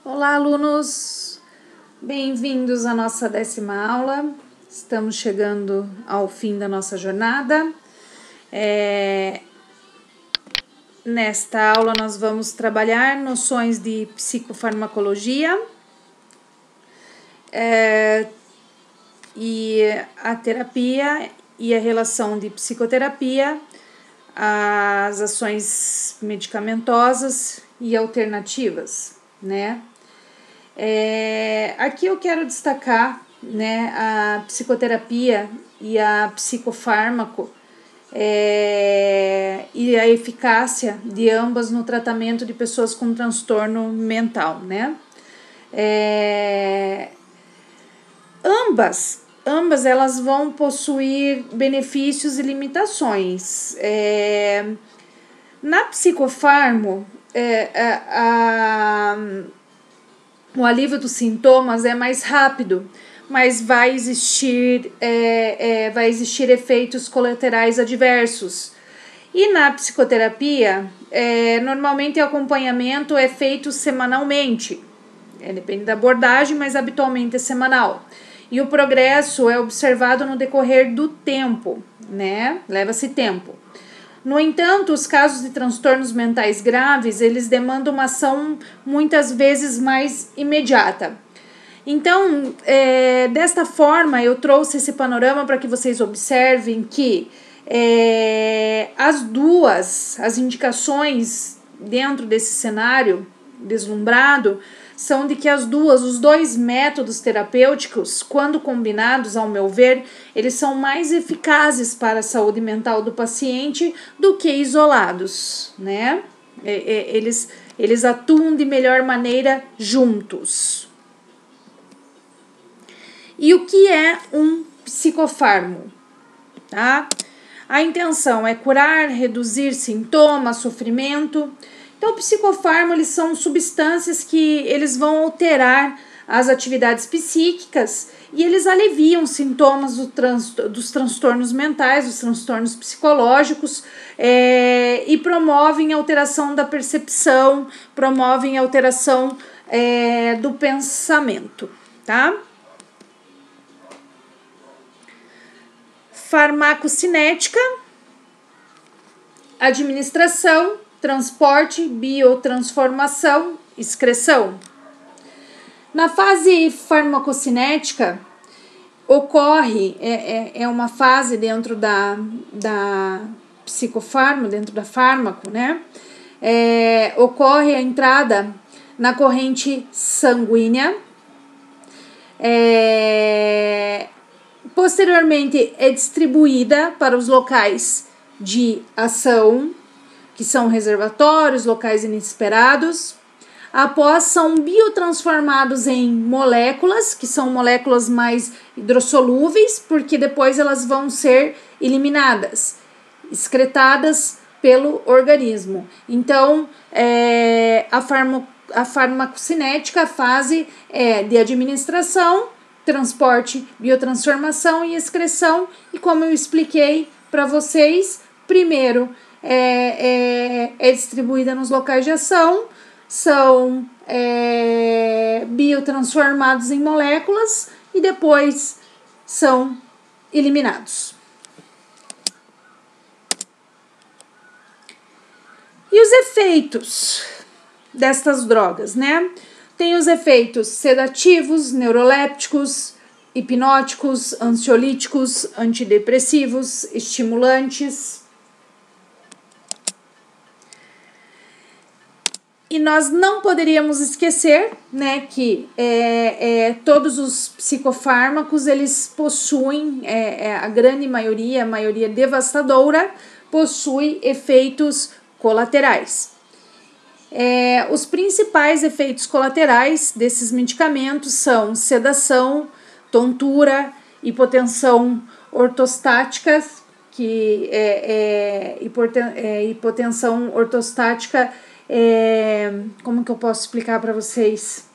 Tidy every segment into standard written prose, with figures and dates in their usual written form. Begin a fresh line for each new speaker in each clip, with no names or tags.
Olá, alunos! Bem-vindos à nossa 10ª aula. Estamos chegando ao fim da nossa jornada. Nesta aula, nós vamos trabalhar noções de psicofarmacologia e a terapia e a relação de psicoterapia, as ações medicamentosas e alternativas, né? Aqui eu quero destacar, né, a psicoterapia e a psicofármaco e a eficácia de ambas no tratamento de pessoas com transtorno mental, né? Ambas elas vão possuir benefícios e limitações. Na psicofármaco, o alívio dos sintomas é mais rápido, mas vai existir efeitos colaterais adversos. E na psicoterapia, normalmente o acompanhamento é feito semanalmente. Depende da abordagem, mas habitualmente é semanal. E o progresso é observado no decorrer do tempo, né? Leva-se tempo. No entanto, os casos de transtornos mentais graves, eles demandam uma ação muitas vezes mais imediata. Então, desta forma, eu trouxe esse panorama para que vocês observem que as indicações dentro desse cenário deslumbrado, são de que os dois métodos terapêuticos, quando combinados, ao meu ver, eles são mais eficazes para a saúde mental do paciente do que isolados, né? Eles atuam de melhor maneira juntos. E o que é um psicofármaco? Tá? A intenção é curar, reduzir sintomas, sofrimento. Então, psicofármacos, eles são substâncias que eles vão alterar as atividades psíquicas e eles aliviam sintomas dos transtornos mentais, dos transtornos psicológicos e promovem a alteração da percepção, promovem a alteração do pensamento, tá? Farmacocinética, administração, transporte, biotransformação, excreção. Na fase farmacocinética, ocorre, uma fase dentro da psicofármaco, dentro da fármaco, né? Ocorre a entrada na corrente sanguínea, posteriormente é distribuída para os locais de ação, que são reservatórios, locais inesperados. Após, são biotransformados em moléculas, que são moléculas mais hidrossolúveis, porque depois elas vão ser eliminadas, excretadas pelo organismo. Então, a farmacocinética, a fase de administração, transporte, biotransformação e excreção. E como eu expliquei para vocês, primeiro é distribuída nos locais de ação, são biotransformados em moléculas e depois são eliminados. E os efeitos destas drogas, né? Tem os efeitos sedativos, neurolépticos, hipnóticos, ansiolíticos, antidepressivos, estimulantes. E nós não poderíamos esquecer, né, que todos os psicofármacos, eles possuem, a grande maioria, a maioria devastadora, possui efeitos colaterais. Os principais efeitos colaterais desses medicamentos são sedação, tontura, hipotensão ortostática, que hipotensão ortostática, como que eu posso explicar para vocês?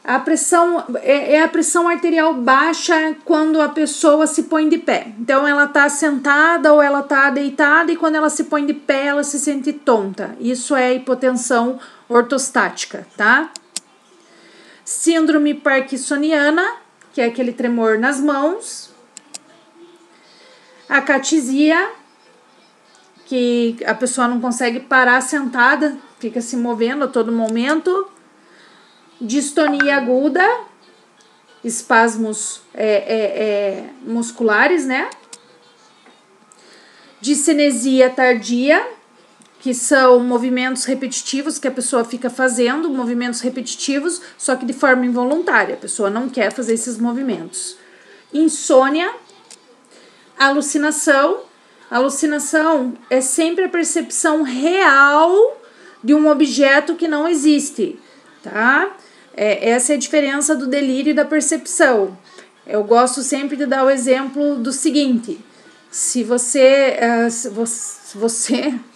A pressão arterial baixa quando a pessoa se põe de pé. Então, ela está sentada ou ela está deitada e quando ela se põe de pé, ela se sente tonta. Isso é hipotensão ortostática, tá? síndrome parkinsoniana, que é aquele tremor nas mãos, acatisia, que a pessoa não consegue parar sentada, fica se movendo a todo momento, distonia aguda, espasmos musculares, né? Discinesia tardia, que são movimentos repetitivos que a pessoa fica fazendo, movimentos repetitivos, só que de forma involuntária, a pessoa não quer fazer esses movimentos. Insônia, alucinação. Alucinação é sempre a percepção real de um objeto que não existe, tá? Essa é a diferença do delírio e da percepção. Eu gosto sempre de dar o exemplo do seguinte: se você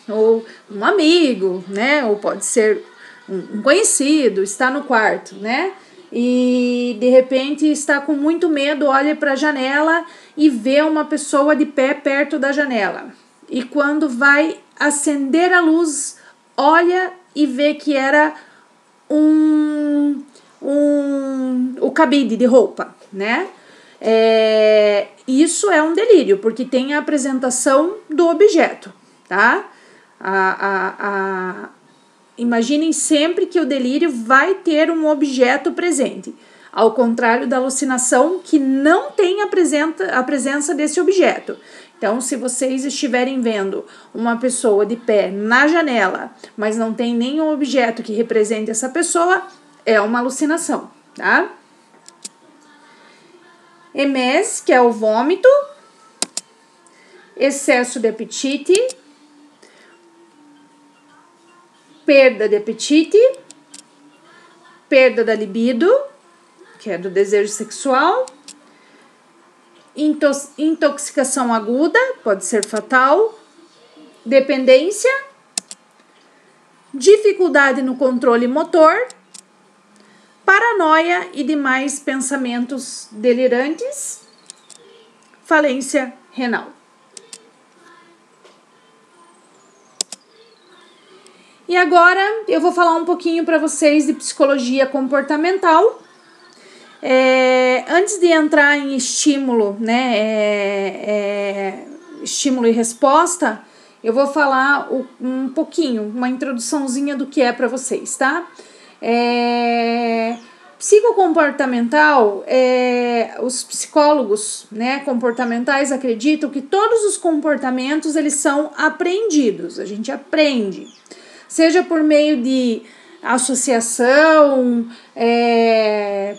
ou um amigo, né, ou pode ser um conhecido, está no quarto, né, e de repente está com muito medo, olha para a janela e vê uma pessoa de pé perto da janela. E quando vai acender a luz, olha e vê que era o cabide de roupa, né? Isso é um delírio, porque tem a apresentação do objeto, tá? Imaginem sempre que o delírio vai ter um objeto presente, ao contrário da alucinação, que não tem a presença desse objeto. Então, se vocês estiverem vendo uma pessoa de pé na janela, mas não tem nenhum objeto que represente essa pessoa, é uma alucinação, tá? Emes, que é o vômito, excesso de apetite, perda de apetite, perda da libido, que é do desejo sexual, intoxicação aguda, pode ser fatal, dependência, dificuldade no controle motor, paranoia e demais pensamentos delirantes, falência renal. E agora eu vou falar um pouquinho para vocês de psicologia comportamental. Antes de entrar em estímulo, né, estímulo e resposta, eu vou falar um pouquinho, uma introduçãozinha do que é para vocês, tá? Psicocomportamental, os psicólogos, né, comportamentais acreditam que todos os comportamentos eles são aprendidos, a gente aprende, seja por meio de associação,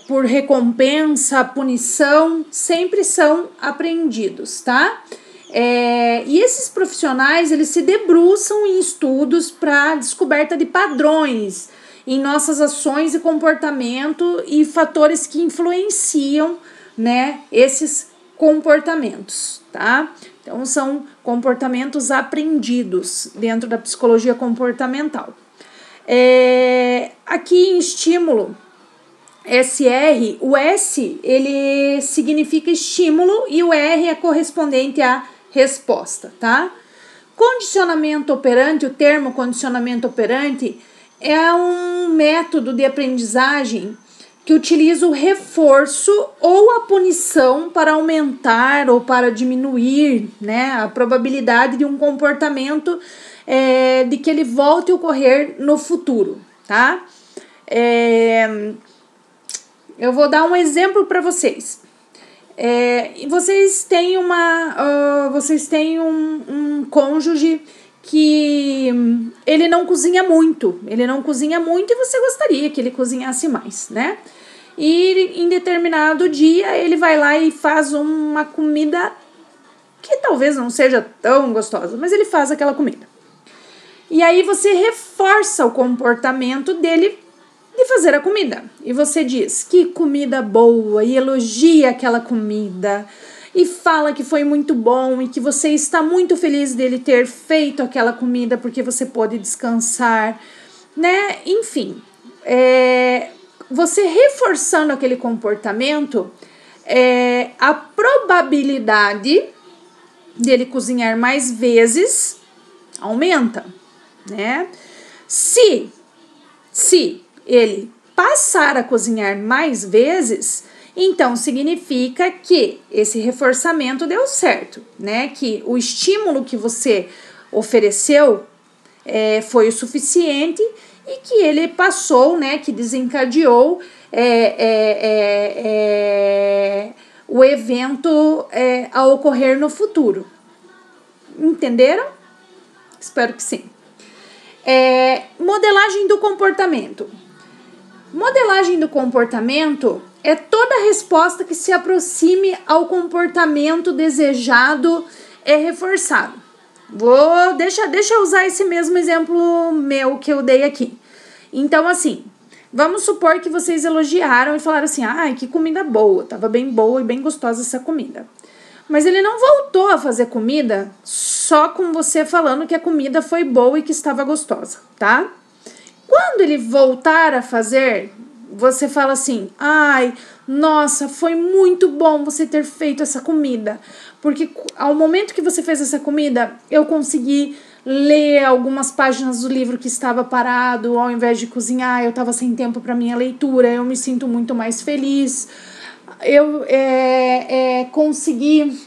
por recompensa, punição, sempre são aprendidos, tá? E esses profissionais, eles se debruçam em estudos para descoberta de padrões em nossas ações e comportamento e fatores que influenciam, né, esses comportamentos, tá? Então, são comportamentos aprendidos dentro da psicologia comportamental. Aqui em estímulo, SR, o S, ele significa estímulo e o R é correspondente à resposta, tá? Condicionamento operante, o termo condicionamento operante é um método de aprendizagem que utiliza o reforço ou a punição para aumentar ou para diminuir, né, a probabilidade de um comportamento de que ele volte a ocorrer no futuro, tá? Eu vou dar um exemplo para vocês. Vocês têm um cônjuge que ele não cozinha muito e você gostaria que ele cozinhasse mais, né? E em determinado dia ele vai lá e faz uma comida que talvez não seja tão gostosa, mas ele faz aquela comida. E aí você reforça o comportamento dele de fazer a comida. E você diz que comida boa e elogia aquela comida e fala que foi muito bom e que você está muito feliz dele ter feito aquela comida porque você pode descansar, né? Enfim, você reforçando aquele comportamento, a probabilidade dele cozinhar mais vezes aumenta, né? Se ele passar a cozinhar mais vezes, então significa que esse reforçamento deu certo, né? Que o estímulo que você ofereceu foi o suficiente e que ele passou, né? Que desencadeou o evento a ocorrer no futuro. Entenderam? Espero que sim. Modelagem do comportamento. Modelagem do comportamento é toda resposta que se aproxime ao comportamento desejado reforçado. Deixa eu usar esse mesmo exemplo meu que eu dei aqui. Então, assim, vamos supor que vocês elogiaram e falaram assim, ai, que comida boa, tava bem boa e bem gostosa essa comida. Mas ele não voltou a fazer comida só com você falando que a comida foi boa e que estava gostosa, tá? Quando ele voltar a fazer, você fala assim, ai, nossa, foi muito bom você ter feito essa comida, porque ao momento que você fez essa comida, eu consegui ler algumas páginas do livro que estava parado, ao invés de cozinhar, eu estava sem tempo para minha leitura, eu me sinto muito mais feliz, eu consegui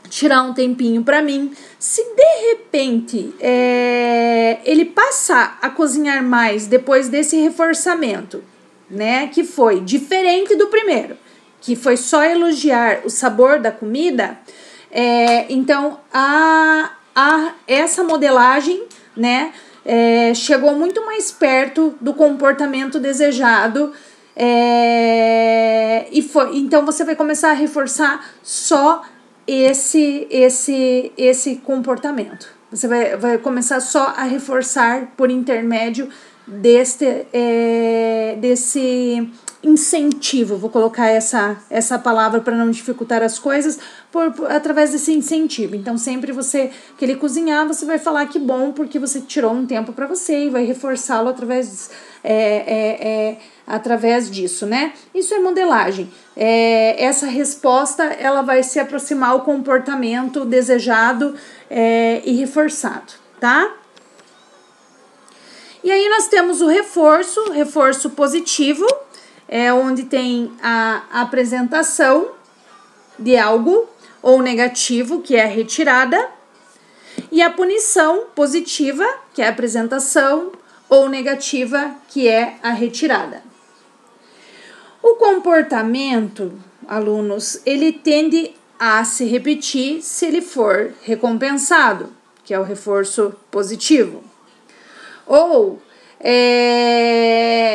tirar um tempinho para mim. Se de repente ele passar a cozinhar mais depois desse reforçamento, né, que foi diferente do primeiro, que foi só elogiar o sabor da comida, então essa modelagem, né, chegou muito mais perto do comportamento desejado. Então você vai começar a reforçar só esse comportamento. Você vai começar só a reforçar por intermédio desse incentivo. Vou colocar essa palavra para não dificultar as coisas, através desse incentivo. Então, sempre que ele cozinhar, você vai falar que bom, porque você tirou um tempo para você e vai reforçá-lo através disso, né? Isso é modelagem. Essa resposta, ela vai se aproximar ao comportamento desejado e reforçado, tá? E aí nós temos o reforço positivo, onde tem a apresentação de algo, ou negativo, que é a retirada, e a punição positiva, que é a apresentação, ou negativa, que é a retirada. O comportamento, alunos, ele tende a se repetir se ele for recompensado, que é o reforço positivo. Ou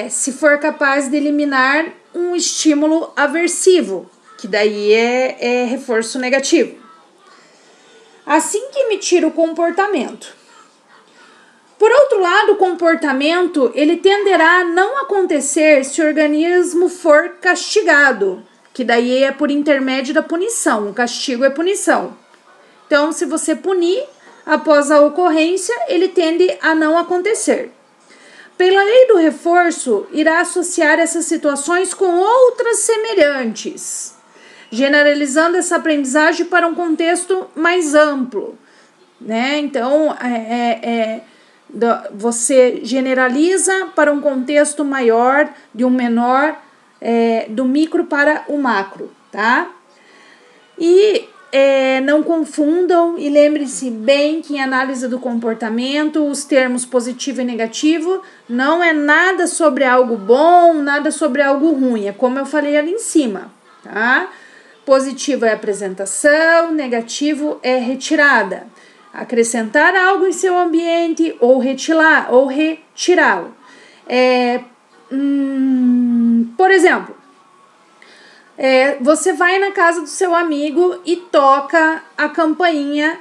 se for capaz de eliminar um estímulo aversivo, que daí é reforço negativo. Assim que emitir o comportamento. Por outro lado, o comportamento ele tenderá a não acontecer se o organismo for castigado, que daí é por intermédio da punição. O castigo é punição. Então, se você punir, após a ocorrência, ele tende a não acontecer. Pela lei do reforço, irá associar essas situações com outras semelhantes, generalizando essa aprendizagem para um contexto mais amplo, né? Então, você generaliza para um contexto maior, de um menor, do micro para o macro, tá? E não confundam e lembrem-se bem que em análise do comportamento, os termos positivo e negativo não é nada sobre algo bom, nada sobre algo ruim, é como eu falei ali em cima, tá? Positivo é apresentação, negativo é retirada. Acrescentar algo em seu ambiente ou retirá-lo. Por exemplo, você vai na casa do seu amigo e toca a campainha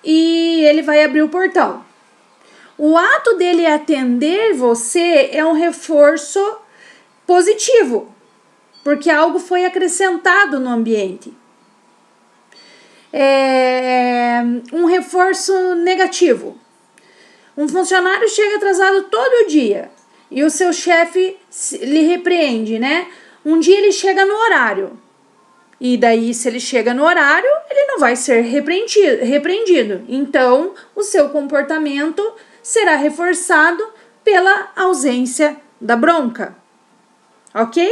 e ele vai abrir o portão. O ato dele atender você é um reforço positivo, porque algo foi acrescentado no ambiente. Um reforço negativo. Um funcionário chega atrasado todo dia e o seu chefe lhe repreende, né? Um dia ele chega no horário. E daí, se ele chega no horário, ele não vai ser repreendido. Então, o seu comportamento será reforçado pela ausência da bronca. ok?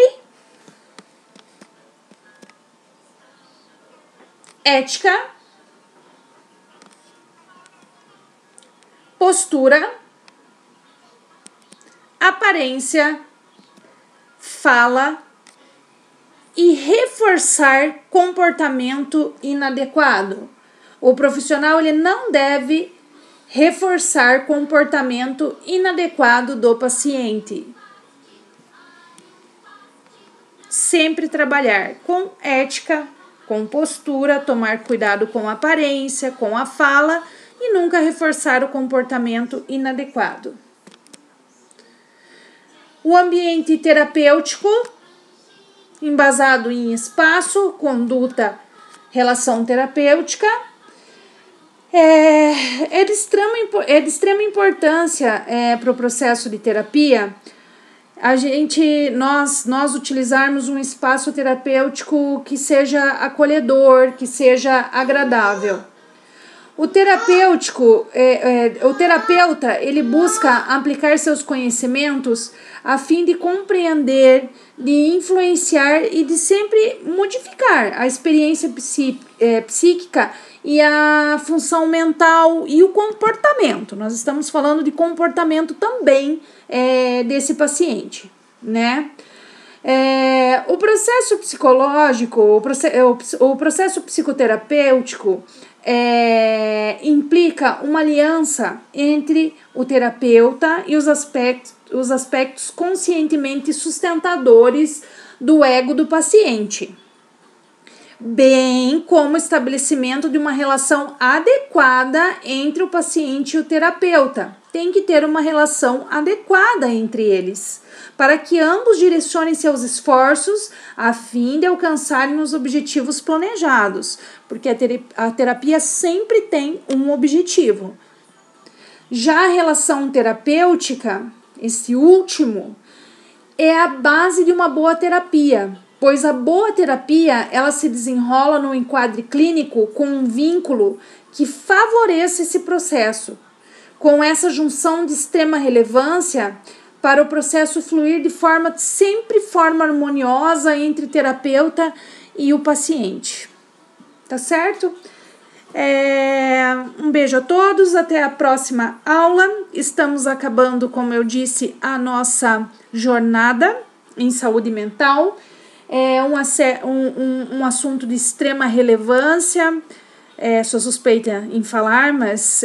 Ética, postura, aparência, fala e reforçar comportamento inadequado. O profissional ele não deve reforçar comportamento inadequado do paciente. Sempre trabalhar com ética, com postura, tomar cuidado com a aparência, com a fala e nunca reforçar o comportamento inadequado. O ambiente terapêutico, embasado em espaço, conduta, relação terapêutica, é de extrema importância para o processo de terapia nós utilizarmos um espaço terapêutico que seja acolhedor, que seja agradável. O terapeuta, ele busca aplicar seus conhecimentos a fim de compreender, de influenciar e de sempre modificar a experiência psíquica e a função mental e o comportamento. Nós estamos falando de comportamento também desse paciente, né? O processo psicológico, o processo psicoterapêutico implica uma aliança entre o terapeuta e os aspectos conscientemente sustentadores do ego do paciente, bem como o estabelecimento de uma relação adequada entre o paciente e o terapeuta. Tem que ter uma relação adequada entre eles, para que ambos direcionem seus esforços a fim de alcançarem os objetivos planejados, porque a terapia sempre tem um objetivo. Já a relação terapêutica, esse último, é a base de uma boa terapia, pois a boa terapia ela se desenrola no enquadre clínico com um vínculo que favoreça esse processo, com essa junção de extrema relevância para o processo fluir de forma harmoniosa entre o terapeuta e o paciente. Tá certo? Um beijo a todos, até a próxima aula. Estamos acabando, como eu disse, a nossa jornada em saúde mental. É um assunto de extrema relevância. Sou suspeita em falar, mas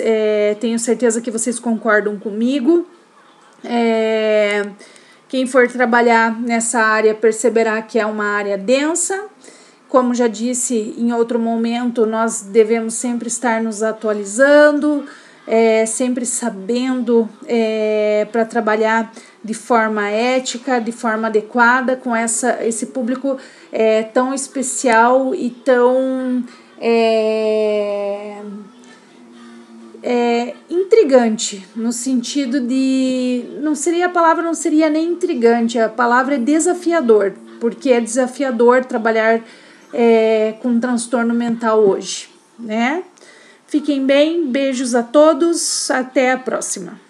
tenho certeza que vocês concordam comigo. Quem for trabalhar nessa área perceberá que é uma área densa. Como já disse em outro momento, nós devemos sempre estar nos atualizando, sempre sabendo para trabalhar de forma ética, de forma adequada com esse público tão especial e tão intrigante, no sentido de a palavra não seria nem intrigante, a palavra é desafiador, porque é desafiador trabalhar com transtorno mental hoje, né? Fiquem bem, beijos a todos, até a próxima.